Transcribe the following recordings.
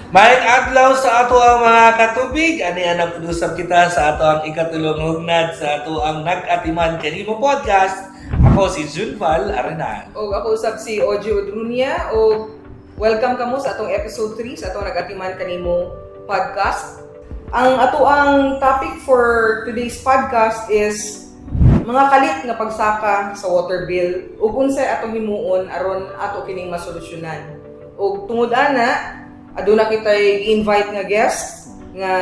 Maayong adlaw sa ato ang mga katubig. Ani ang pag-usap kita sa ato ang ikatulong hugnad sa ato ang Nag-atiman Kanimo podcast. Ako si Junval Arenal. O ako usab si Oji Odrunia o welcome kamo sa atong episode 3 sa atong Nag-atiman Kanimo podcast. Ang ato ang topic for today's podcast is mga kalit nga pagsaka sa water bill ug unsay atong himuon aron ato kining masolusyonan. Ug tungod ana aduna kitay invite nga guest nga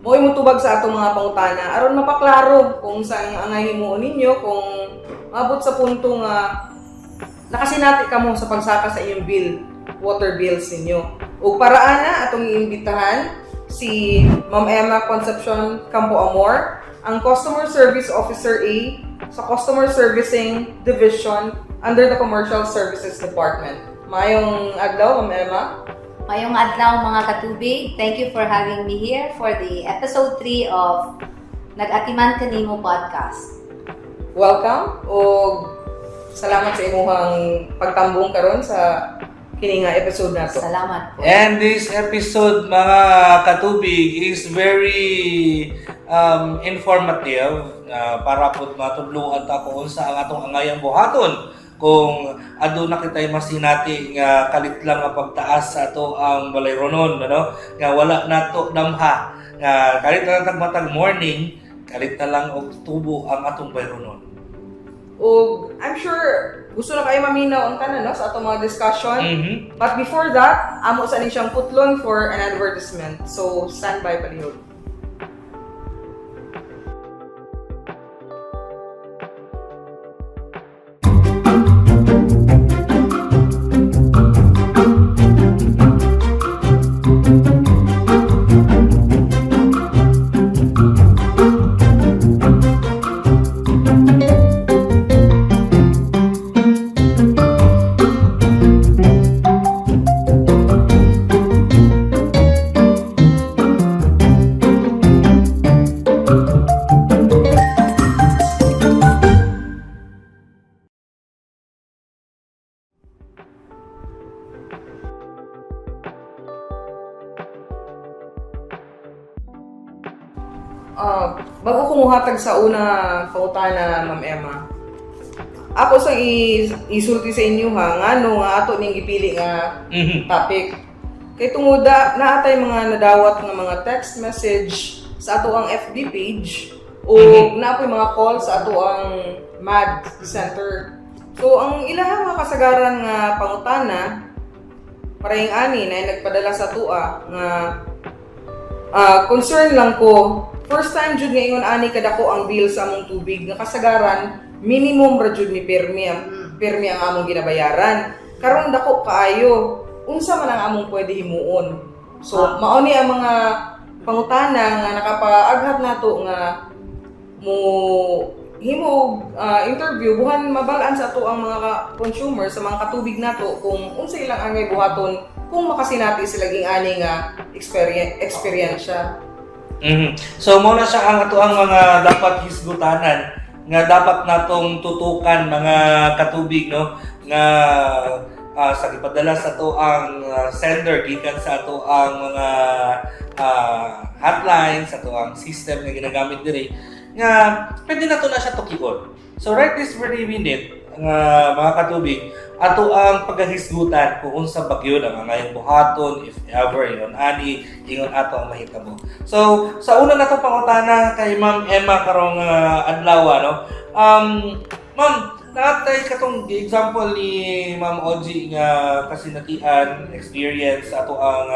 mo'y mutubag sa atong mga pangutana aron mapaklaro kung saan ang himuon ninyo kung abot sa punto nga nakasinati kamo sa pagsaka sa inyong bill, water bills ninyo. Ug para ana atong iimbitahan si Ma'am Emma Concepcion Campo Amor, ang Customer Service Officer A sa Customer Servicing Division under the Commercial Services Department. Mayong adlaw, Ma'am Emma. Mayong adlaw mga katubig. Thank you for having me here for the episode 3 of Nag-atiman Kanimo podcast. Welcome o salamat sa imuhang pagtambong karon sa kini nga episode nato. Salamat po. And this episode, mga katubig, is very informative para po matudluan ta kung sa ang atong angayang buhaton. Kung aduna kitay masinati nga kalit lang nga pagtaas sa ato ang balayronon, ano? Nga wala nato damha. Nga kalit na lang matag morning, kalit na lang og tubo ang atong bayronon. Ug I'm sure gusto na kayo maminaw ang tanan no sa atong mga discussion. Mm-hmm. But before that, amo sa ni siyang putlon for an advertisement. So stand by palihog. Bago ko muhatag sa una pangutana, Ma'am Emma, ako sa isulti sa inyo ha, ngano nga ato ning gipili nga topic. Kay tungod naatay mga nadawat nga mga text message sa ato ang FB page o naapoy mga call sa ato ang MAD Center. So ang ilahang mga kasagaran nga pangutana parehing ani na nagpadala sa tua nga concern lang ko. First time jud nga ingon ani kadako ang bill sa among tubig nga kasagaran minimum ra jud ni permi ang among ginabayaran. Karon dako kaayo. Unsa man ang among pwede himuon. So mao ni ang mga pangutana nga nakapaaghat nato nga mo himo interview buhan mabalaan sa ato ang mga consumer sa mga katubig nato kung unsa ilang angay buhaton kung makasinati sila ging ani nga experience. So mo na siya ang ato ang mga dapat hisgutanan nga dapat natong tutukan mga katubig no nga sa gipadala sa ato ang sender gikan sa ato ang mga hotline sa ato ang system nga ginagamit diri nga pwede nato na siya tukion. So right this very minute nga mga katubig ato ang paghahisgutan kung unsa bagyo ang angayang buhaton if ever yon ani ingon ato ang mahitabo. So sa una natong pangutana kay Ma'am Emma karong adlaw no. Ma'am, natay katong example ni Ma'am Oji nga kasinatian experience ato ang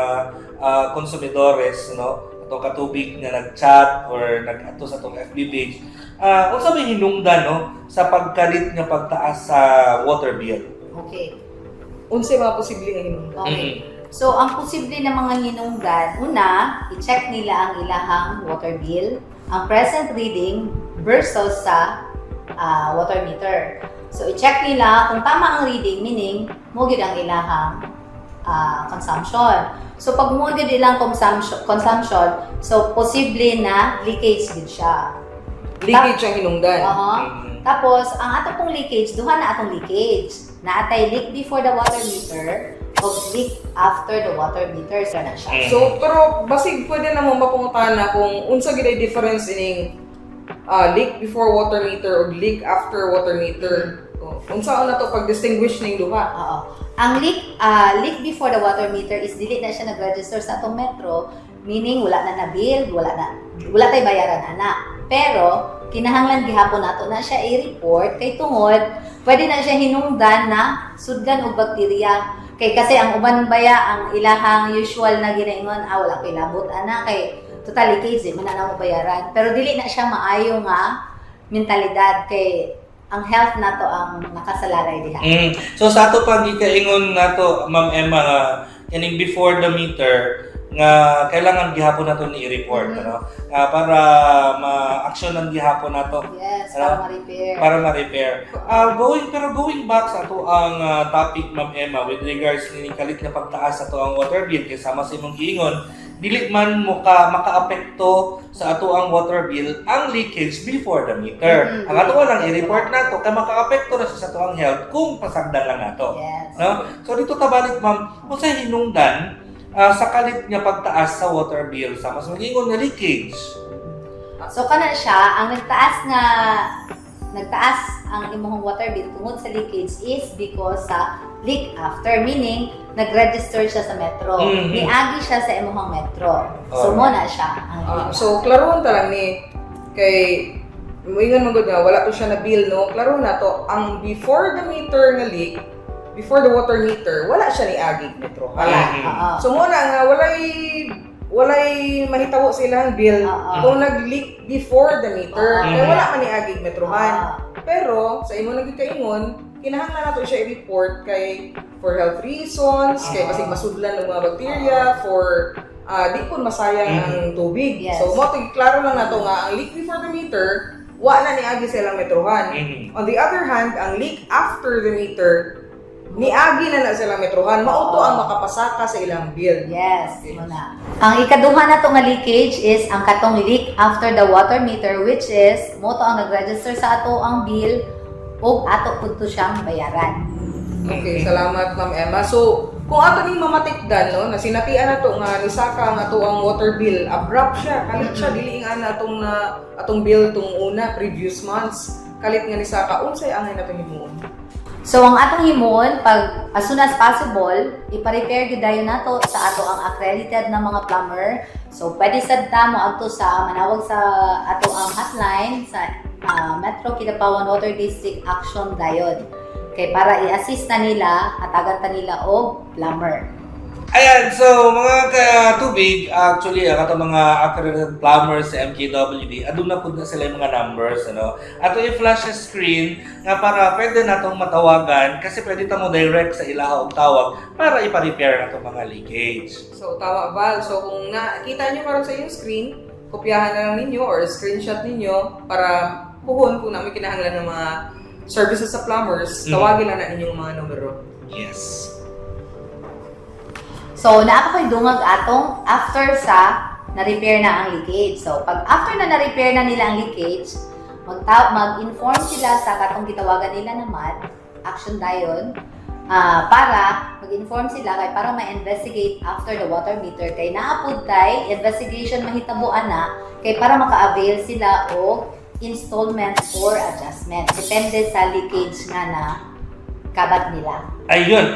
konsumidores no atong katubig nga nag-chat or nag-ato sa atong FB page. Unsa may hinungdan no sa pagkalit nga pagtaas sa water bill? Okay. Unsay mga posible nga hinungdan? Okay. So, ang posible na mga hinungdan, una, i-check nila ang ilahang water bill, ang present reading versus sa water meter. So, i-check nila kung tama ang reading, meaning, mo gyud ang ilahang consumption. So, pag mo gyud ilang consumption, so, posible na leakage gyud siya. Leakage ang hinungdan. Tapos, ang ato pong leakage, duha na atong leakage. Naatay leak before the water meter of leak after the water meter sa na siya. So, pero basig pwede na mo mapungutan na kung unsa gid ay difference ining leak before water meter o leak after water meter. Unsa na to pag-distinguish ning duha? Oo. Ang leak before the water meter is dili na siya nag-register sa atong metro, meaning wala na na-bill, wala tay bayaran ana. Pero kinahanglan gihapon nato na siya i-report kay tungod pwede na siya hinungdan na sudgan og bakterya. Kay kasi ang uban baya ang ilahang usual na ginaingon, wala kay labot ana kay total leakage di man na mo bayaran. Pero dili na siya maayo nga mentalidad kay ang health nato ang nakasalalay diha. So sa ato pang gikaingon nato Ma'am Emma nga kining before the meter nga kailangan gihapon nato ni i-report ano para ma-actionan gihapon nato. Yes, para ma-repair. Para ma-repair. Going back sa ato ang topic Ma'am Emma with regards ni kalit na pagtaas sa ato ang water bill kay sama sa imong giingon dili man mo makaapekto sa ato ang water bill ang leakage before the meter. Ang ato lang i-report nato kay makaapekto na sa ato ang health kung pasagdan lang nato. Yes. No? So dito ta balik Ma'am, kung sa hinungdan sa kalit nga pagtaas sa water bill sa mas magingon nga leakage. So kana siya, ang nagtaas ang imong water bill tungod sa leakage is because sa leak after, meaning nag-register siya sa metro. Niagi siya sa imong metro. So mo na siya ang leak. So klarohon ta lang ni kay moingon man gud nga wala to siya na bill no. Klarohon na to ang before the meter nga leak, before the water meter, wala siya ni agi metro. Oo. So mo na nga walay mahitabo sa ilang bill kung nag-leak before the meter. Kaya wala man ni agi metrohan. Pero sa imo nagikaingon, kinahanglan nato siya i-report kay for health reasons, kay basig masudlan ng mga bacteria, for di pun masayang ang tubig. Yes. So mo klaro lang nato nga ang leak before the meter, wa na ni agi sa ilang metrohan. On the other hand, ang leak after the meter, niagi na sila metrohan, mauto ang makapasaka sa ilang bill. Yes, muna. Ang ikaduha na nga leakage is ang katong leak after the water meter, which is mo to ang nag-register sa ato ang bill o ato pud to siyang bayaran. Okay, salamat Ma'am Emma. So, kung ato ning mamatikdan no, na sinatian nato nga nisaka ang ato ang water bill, abrupt siya, kalit siya dili nga atong bill tung una previous months. Kalit nga nisaka unsay angay nato himuon. So, ang atong himon, pag as soon as possible, ipa-repair gyud dayon nato sa ato ang accredited na mga plumber. So, pwede sad ta mo adto sa manawag sa ato ang hotline sa Metro Kidapawan Water District Action dayon. Kay para i-assist na nila, hatagan ta nila og plumber. Ayan, so mga katubig, actually, ang ato mga accredited plumbers sa MKWD, adun na po na sila yung mga numbers, ano? Ato i-flash sa screen nga para pwede natong matawagan kasi pwede mo direct sa ilaha og tawag para ipa-repair na itong mga leakage. So, tama Val. So, kung nakita nyo karon sa inyong screen, kopyahan na lang ninyo or screenshot ninyo para puhon kung namin kinahanglan ng mga services sa plumbers, tawagin lang na ninyo mga numero. Yes. So, naapa ko'y dungag atong after sa na-repair na ang leakage. So, pag after na na-repair na nila ang leakage, mag-inform sila sa katong gitawagan nila naman, action dayon, para mag-inform sila kay para ma-investigate after the water meter kay naapod tay investigation mahitabuan na kay para maka-avail sila og installment or adjustment. Depende sa leakage nga na kabat nila. Ayun.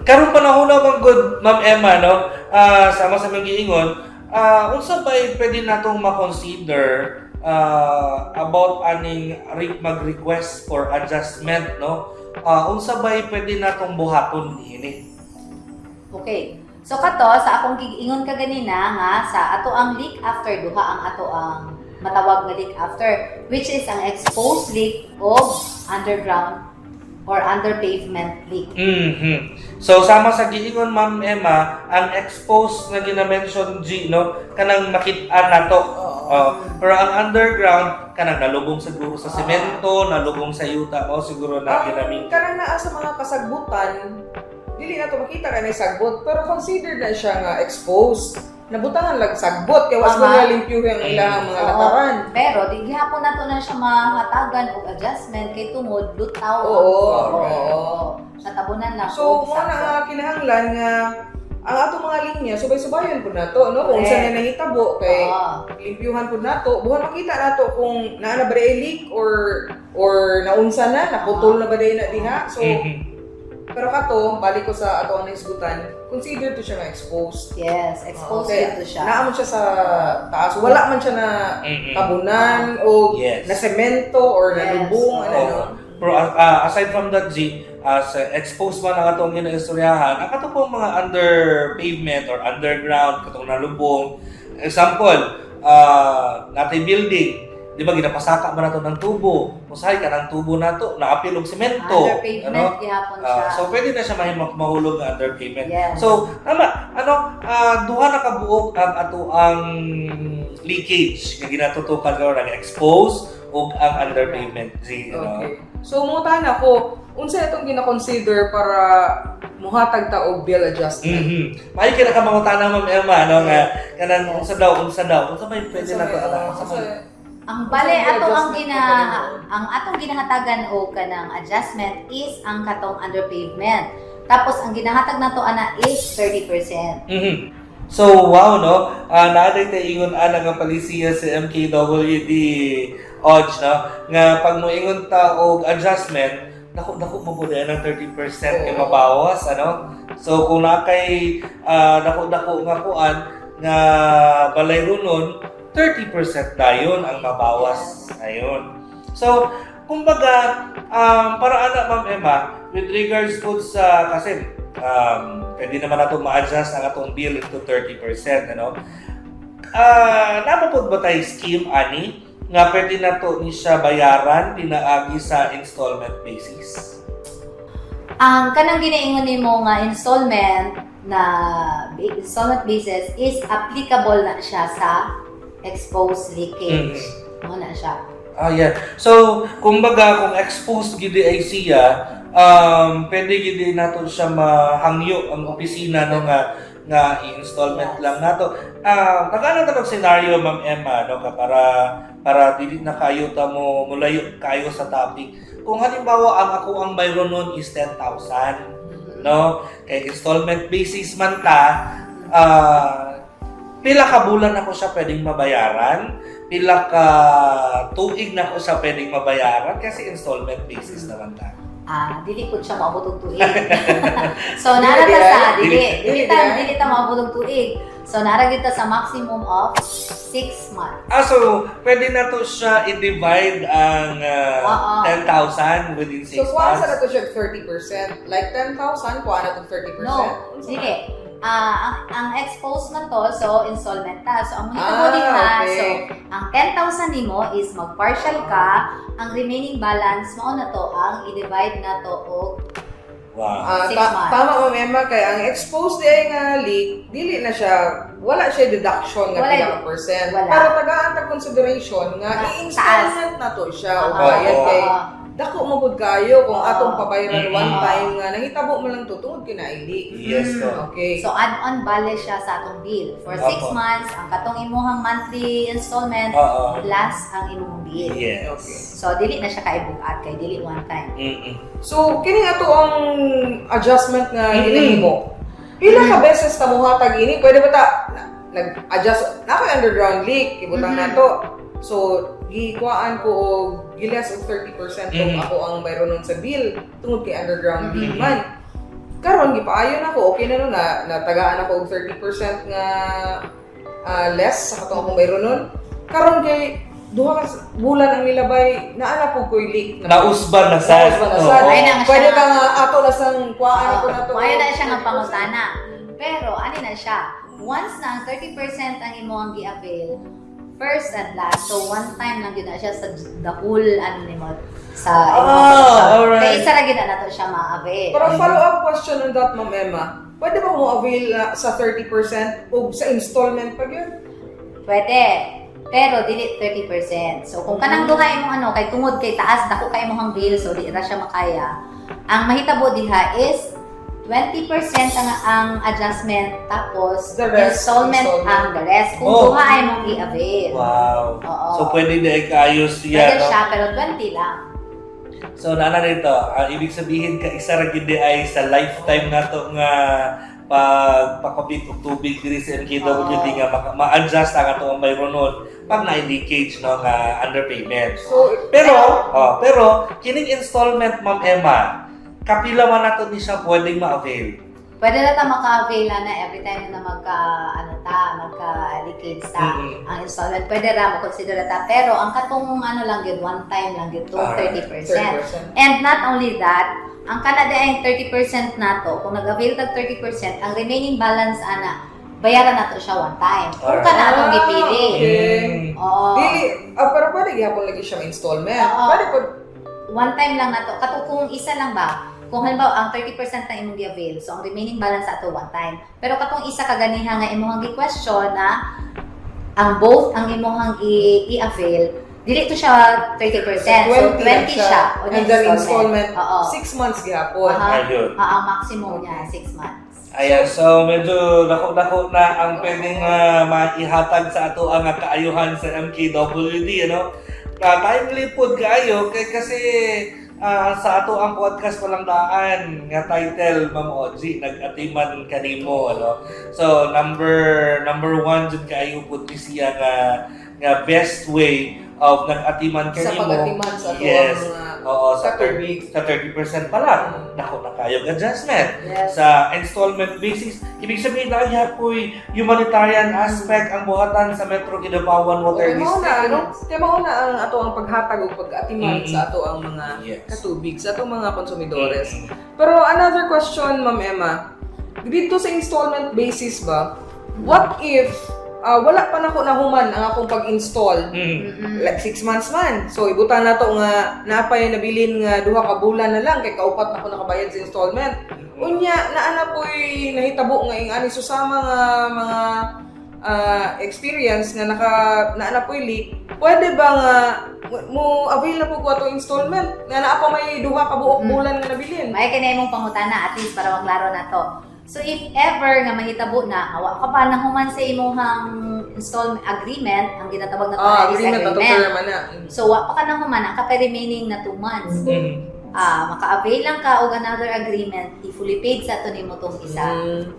Karon panahon na good Ma'am Emma, no? Sama sa mga giingon, unsa ba'y pwede natong ma-consider about aning mag-request for adjustment, no? Unsa ba'y pwede natong buhaton ini? Okay. So kato sa akong giingon ka ganina nga sa ato ang leak after duha ang ato ang matawag nga leak after, which is ang exposed leak of underground or under pavement leak. So sama sa giingon Ma'am Emma, ang exposed na gina-mention G, no, kanang makit-an nato. Pero ang underground kanang nalubong siguro sa semento, nalubong sa yuta, mao siguro na ginamit. Kanang naa sa mga kasagbutan, dili na to makita ka na sagbot, pero considered na siya nga exposed. nabutangan lang sagbot kay was ko Aha. na limpyo ang ilang mga Oo. lataran. Pero di gihapon nato na siya mahatagan og adjustment kay tungod lutaw. Oo. Sa tabunan lang. So, og mo na sakto. nga kinahanglan nga ang atong mga linya subay-subayon po nato no kung Correct. saan na nahitabo kay Oo. limpyuhan po nato buhan makita nato kung naa na ba day leak or naunsa na naputol na ba day na diha. So, pero kato balik ko sa ato ang hisgutan, consider to siya nga exposed. Yes, exposed Okay. dito siya. Naa man siya sa taas, wala man siya na tabunan o Yes. na semento or na Yes. lubong ano Oo. no. Pero aside from that, G, as exposed man ang atong ginaistoryahan, ang kato pong mga under pavement or underground, katong nalubong. Example, natin building, di ba ginapasaka man nato ng tubo, musahay ka ng tubo nato, naapil og semento. Under pavement gihapon siya. So pwede na siya mahulog na under pavement. Yes. So, tama, duha na kabuok ang ato ang leakage nga ginatutukan karon ang exposed ug ang under pavement. Okay. So muta na ko unsa itong gina-consider para muhatag ta og bill adjustment. May kina ka mangutana Ma'am Emma nga kanang unsa daw unsa may pwede na to Ang bale Unsa may ato ang adjustment ang atong ginahatagan o kanang adjustment is ang katong under pavement. Tapos ang ginahatag nato ana is 30%. So, wow, no? Naaday tayo ingon ana nga palisiya sa MKWD odds, no? Nga pag moingon ta og adjustment, dako mo po ng 30% kay mabawas, ano? So, kung nakay dako nga kuan nga balay runon, 30% dayon ang mabawas. Ayun. So, kumbaga, para ana Ma'am Emma, with regards po sa kasi pwede naman nato ma-adjust ang atong bill into 30%, ano? Napapod ba tayo scheme ani nga pwede na to ni siya bayaran pinaagi sa installment basis? Ang kanang ginaingon nimo nga installment basis is applicable na siya sa exposed leakage. Mo na siya. Yeah. So, kumbaga, kung exposed gidi ay siya, pwede gidi nato siya mahangyo ang opisina no nga i-installment lang nato. Nagana ta scenario Ma'am Emma no para dili na kayo ta mo mulayo kayo sa topic. Kung halimbawa ang ako ang mayroon nun is 10,000, no? Kay installment basis man ta, pila ka bulan ako siya pwedeng mabayaran, pila ka tuig na ako siya pwedeng mabayaran kasi installment basis naman ta. Dili ko siya maabot og tuig. So nara ta sa dili ta maabot og tuig. So nara gyud ta sa maximum of 6 months. So pwede na to siya i-divide ang 10,000 within 6 So kuha months. sa nato siya 30%. Like 10,000 kuha na to 30%. No, dili. Ang exposed na to, so installment ta. So ang mahitabo din ha, okay. so ang 10,000 nimo is mag-partial ka, ang remaining balance mao na to ang i-divide na to og Wow. 6 months. Tama Ma'am Emma kay ang exposed day nga leak dili na siya wala siya deduction nga Wala pila ka percent. wala. Pero tagaan ta consideration nga Taas. i-installment na to siya o Oo. bayad kay Oo. dako mo pud kayo kung Oo. atong pabayaran one Mm. time nga nahitabo mo lang to tungod kina ID. Yes, no. Okay. So add-on balance siya sa atong bill. For 6 Opo. months, ang katong imuhang monthly installment Oo. plus ang imong bill. Yes. Okay. So dili na siya kaibugat kay dili one time. So kini ato ang adjustment nga hinahimo. Pila ka beses ta mohatag ini? Pwede ba ta nag-adjust na ko'y underground leak ibutang nato. So gikuhaan ko og gilas og 30% kung ako ang mayroon nun sa bill tungod kay underground leak man. Karon gipaayon ako okay na no na natagaan ako og 30% nga less sa katong akong mayroon nun. Karon kay duha ka bulan ang nilabay naana po ko'y leak Nausban na sa. Nausban na sad. Oo. Ay, na nga Pwede siya. ka nga ato na sang kuhaan ako na to. Mayo na siya nga pangutana. Pero ani na siya, once na ang 30% ang imong gi-avail, first and last, so one time lang yun na siya sa the whole ano nimo sa alright. Kaya isa ra gyud na to siya ma-avail. Pero follow-up question on that, Ma'am Emma. Pwede ba mo avail sa 30% o sa installment pa yun? Pwede. Pero dili 30%. So kung kanang duha imong ano kay tungod kay taas dako kay imong bill so di ra siya makaya. Ang mahitabo diha is 20% ang adjustment, tapos The rest, installment installment. ang the rest. Kung Oh. duha ay mong i-avail. Wow. Oo. So pwede na ikaayos Pwede siya, no? siya, pero 20 lang. So naana nito, ang ibig sabihin ka isa ra gid ay sa lifetime nato nga pagpakabit og tubig diri sa MKWD nga ma-adjust ang ato ang mayroon nun pag na-leakage no nga underpayment. So, Pero kining installment, Ma'am Emma, kapila man nato ni siya pwedeng ma-avail. Pwede na ta maka-avail na every time na magka-leakage ta Mhm. ang installment. Pwede ra mo consider ta, pero ang katong lang yun, one time lang yun, 30%. 30%. And not only that, ang Canada ay 30% nato, kung nag-avail tag 30%, ang remaining balance ana, bayaran nato siya one time. Kung ka na atong gipili. Okay. Oo. Dili, pero pwede gyapon lagi siya installment. Oo. Pwede po. One time lang nato. Kung isa lang ba, kung halimbawa ang 30% na imong gi-avail, so ang remaining balance ato one time. Pero katong isa kaganiha nga imong gi-question na ang both ang imong i-avail, dili to siya 30%. So 20 siya. O And then installment, Oo. 6 months gyapon. Aha. Ayun. Ang maximum niya 6 months. Ayan, so medyo dako-dako na ang pwedeng maihatag sa ato ang kaayuhan sa MKWD, ano? Timely po kaayo kasi sa ato ang podcast walang daan nga title, Ma'am Oji, nag-atiman kanimo, ano? So number one jud kaayo pud ni siya nga best way of nag-atiman Sa kanimo. pag-atiman sa ato Yes. ang Oo, sa tubig. sa 30% pa lang. Nako na kayong adjustment. Yes. Sa installment basis, ibig sabihin na yapoy humanitarian aspect ang buhatan sa Metro Kidapawan Water Kaya mao na, District. ano? Kaya mao na ang ato ang paghatag ug pag-atiman Mhm. sa ato ang mga Yes. katubig, sa ato mga konsumidores. Pero another question, Ma'am Emma. Dito sa installment basis ba, what if wala pa nako nahuman ang akong pag-install? Mm-mm. Like 6 months man. So ibutan na to nga napay nabilin nga duha ka bulan na lang kay kaupat na ko nakabayad sa installment. Unya naana po'y nahitabo nga ingani susama nga mga experience nga naana po'y leak. Pwede ba nga mo avail na po ko ato installment nga naa pa may duha ka buok bulan nga nabilin? May kaya imong pangutana at least para maklaro na to. So if ever nga mahitabo na, awa ka pa nahuman sa imong installment agreement, ang ginatawag na to na lease agreement na to agreement. term na. So wa pa ka nahuman, ang ka pa remaining na 2 months. Maka-avail lang ka og another agreement, i-fully paid sa to nimo tong isa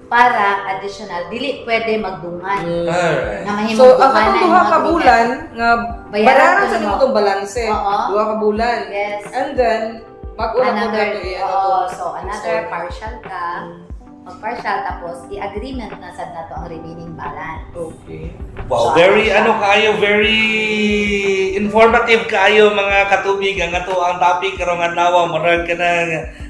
para additional dili pwede magdungan. Alright. Na mahimong So, ang dungan katong na duha imong ka agreement. bulan nga Bayaran bayaran ko sa mo. nimo tong balanse. Oo. Duha ka bulan. Yes. And then mag-una po Another, nato iya so another partial ka, mag-partial tapos i-agreement na sad nato ang remaining balance. Okay. Wow, So, very ano very informative kaayo mga katubig ang ato ang topic karong adlaw.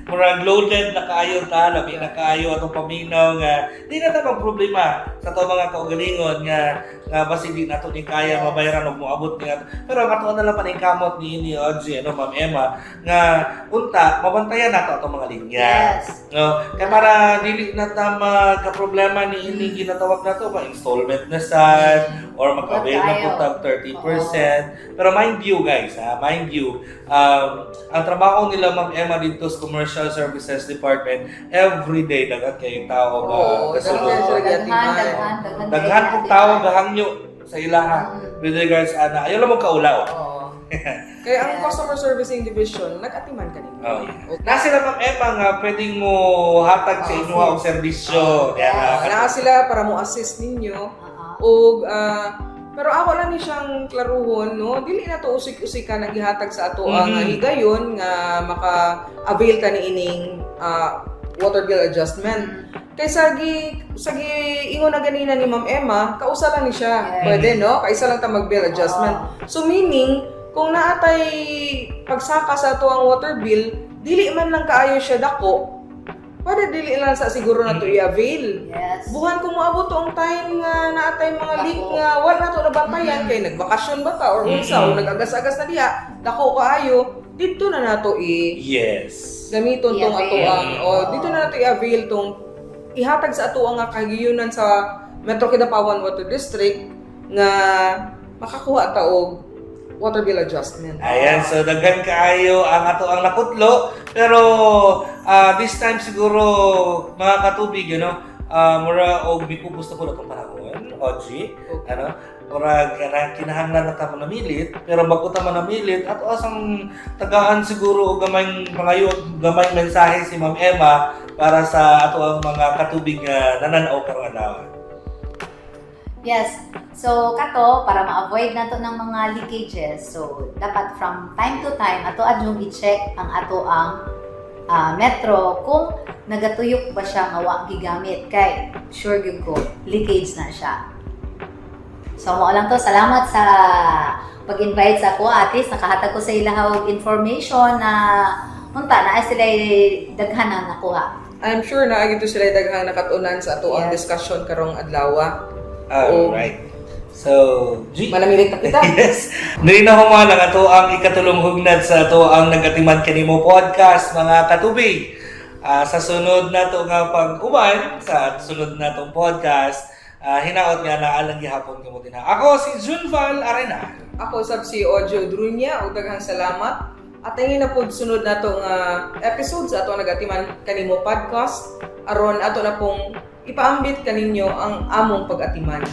Murag loaded na kaayo ta, labi na kaayo atong paminaw nga di na ta problema sa to mga kaugalingon nga basi di nato ni kaya mabayaran og moabot niya. Pero ang ato na lang paningkamot ni Oji, ano, Ma'am Emma, nga unta mabantayan nato atong mga linya. Yes. No, kaya para dili na ta magka-problema ni ini ginatawag nato ba installment na sad or mag-avail na po tag 30%. Pero mind you guys, mind you, ang trabaho nila Ma'am Emma dito sa Commercial Services Department, everyday dagat kayong tao Oo, kasulod. Daghan Daghan pong tao gahangyo sa ilaha with regards ana ayaw lang mo kaulaw. Oo. Kaya ang customer servicing division nag-atiman kanina. Oh, yeah. Na sila Ma'am Emma nga pwedeng mo hatag sa inyo ang serbisyo. Naa sila para mo assist ninyo. Og pero ako lang ni siyang klaruhon, no? Dili na to usik-usika nagihatag sa ato ang higayon nga maka-avail ta ni ining water bill adjustment. Kay sagi ingon na ganina ni Ma'am Emma, kausa lang ni siya. Yes. Pwede, no? Kaisa lang ta mag-bill adjustment. So meaning, kung naatay pagsaka sa ato ang water bill, dili man lang kaayo siya dako, pwede dili lang sa siguro na to i-avail. Yes. Buhan kung maabot ang time nga naatay mga Dako. leak nga wala na to nabantayan kay nagbakasyon ba ta or unsa o nagagas-agas na diha, dako kaayo, dito na nato Yes. gamiton tong ato I-avail. ang dito na nato i-avail tong ihatag sa ato ang kahigayunan sa Metro Kidapawan Water District nga makakuha ta og water bill adjustment. Ayan, so daghan kaayo ang ato ang nakutlo, pero this time siguro mga katubig, mura og gusto ko na itong panahon, Audrey, mura kinahanglan na tamo namilit, pero bago tamo namilit, ato asang tagaan siguro og gamay mensahe si Ma'am Emma para sa ato ang mga katubig nga nananaw karong adlaw. Yes. So, kato, para ma-avoid nato ng mga leakages, so, dapat from time to time, ato adjong i-check ang ato ang metro kung nagatuyok ba siya nga wa gigamit kay sure gyud ko leakage na siya. So, mo lang to. Salamat sa pag-invite sa ako. At least, nakahatag ko sa ilahaw information na munta na ay sila daghan ang nakuha. I'm sure na agito sila daghang nakatunan sa ato ang Yes. discussion karong adlaw. Alright. So, G? Manamilit na kita. Yes. Ninahuman ang ato ang ikatulong hugnad sa ato ang Nagatiman Kanimo podcast, mga katubig. Sa sunod na to nga pag-uman, sa sunod na tong podcast, hinaot nga na alang gihapon kamo din. Ako si Junval Arena. Ako sab si Ojo Drunya, ug daghang salamat. At tingin na pod sunod na tong episode sa ato Nagatiman Kanimo podcast aron ato na pong ipaambit kaninyo ang among pag-atiman.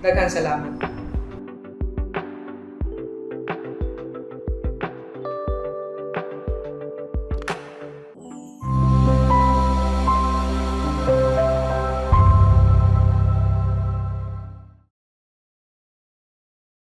Daghang salamat.